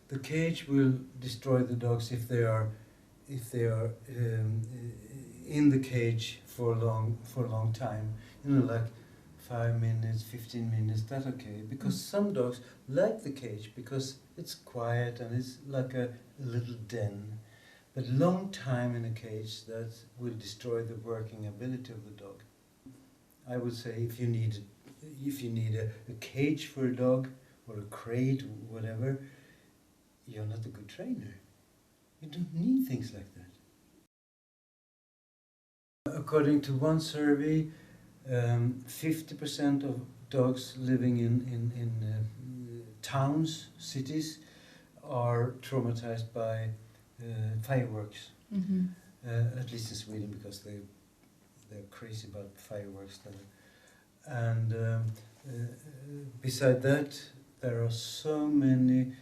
The cage will destroy the dogs if they are in the cage for a long time. You know, like 5 minutes, 15 minutes. That's okay, because some dogs like the cage because it's quiet and it's like a little den. But long time in a cage, that will destroy the working ability of the dog. I would say if you need a cage for a dog or a crate or whatever, you're not a good trainer. You don't need things like that. According to one survey, 50% of dogs living in towns, cities, are traumatized by fireworks. Mm-hmm. At least in Sweden, because they're crazy about fireworks there. And beside that, there are so many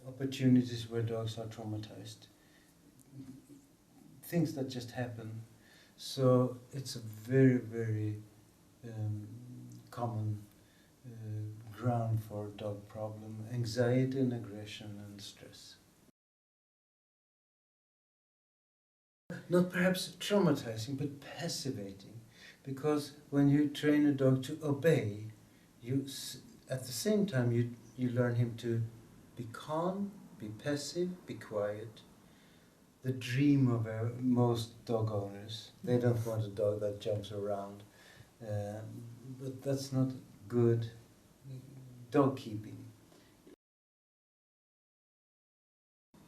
opportunities where dogs are traumatized. Things that just happen. So it's a very, very common ground for dog problem: anxiety and aggression and stress. Not perhaps traumatizing, but passivating, because when you train a dog to obey, at the same time you learn him to be calm, be passive, be quiet. The dream of most dog owners. They don't want a dog that jumps around, but that's not good dog keeping.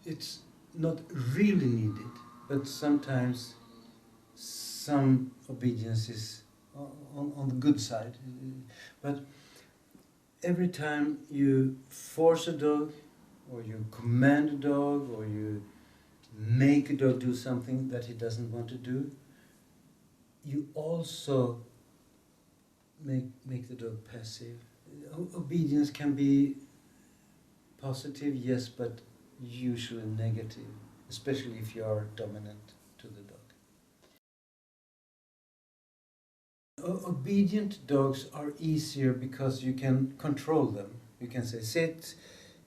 It's not really needed, but sometimes some obedience is on the good side. But every time you force a dog, or you command a dog, or you make a dog do something that he doesn't want to do, you also make the dog passive. Obedience can be positive, yes, but usually negative, especially if you are dominant to the dog. Obedient dogs are easier because you can control them. You can say sit,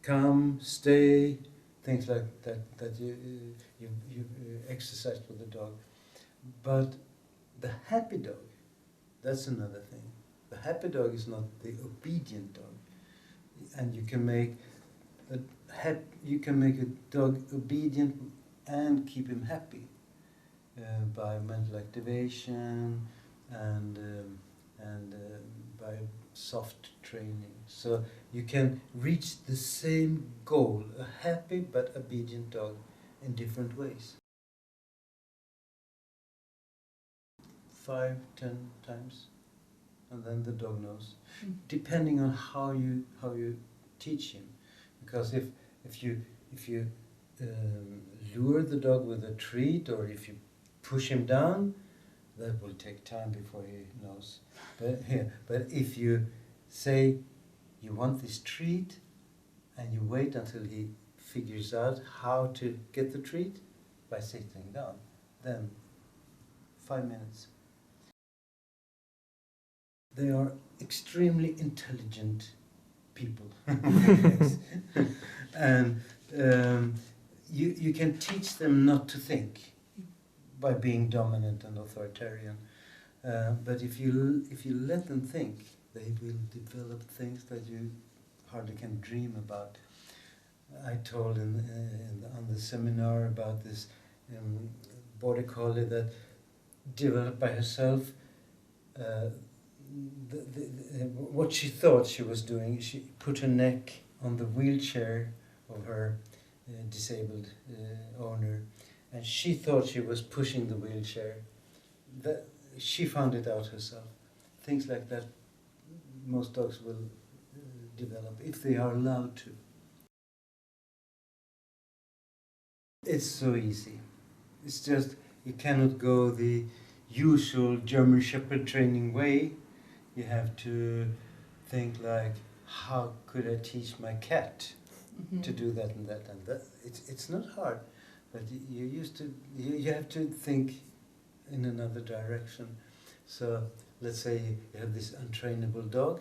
come, stay, things like that you exercise with the dog. But the happy dog, that's another thing. The happy dog is not the obedient dog, and you can make a dog obedient and keep him happy by mental activation and by soft training. So you can reach the same goal, a happy but obedient dog, in different ways. 5, 10 times, and then the dog knows, depending on how you teach him. Because if you lure the dog with a treat, or if you push him down, that will take time before he knows. But if you say you want this treat, and you wait until he figures out how to get the treat by sitting down, then 5 minutes. They are extremely intelligent people. And you can teach them not to think by being dominant and authoritarian. But if you let them think, they will develop things that you hardly can dream about. I told on the seminar about this border collie that developed by herself. What she thought she was doing, she put her neck on the wheelchair of her disabled owner, and she thought she was pushing the wheelchair. She found it out herself. Things like that most dogs will develop if they are allowed to. It's so easy. It's just you cannot go the usual German Shepherd training way. You have to think like, how could I teach my cat to do that and that and that? It's not hard, but you have to think in another direction. So let's say you have this untrainable dog.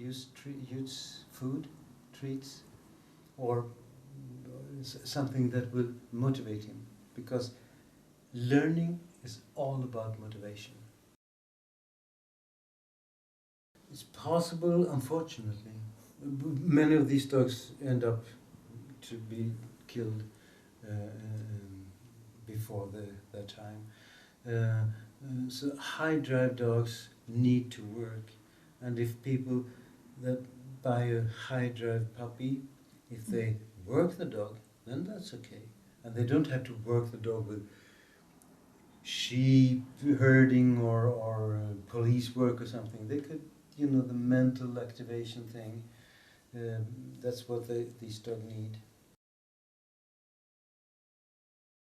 use food, treats, or something that will motivate him, because learning is all about motivation. It's possible, unfortunately. Many of these dogs end up to be killed before their time. So high drive dogs need to work, and if people that buy a high drive puppy, if they work the dog, then that's okay, and they don't have to work the dog with sheep herding or police work or something. They could, the mental activation thing. That's what these dogs need.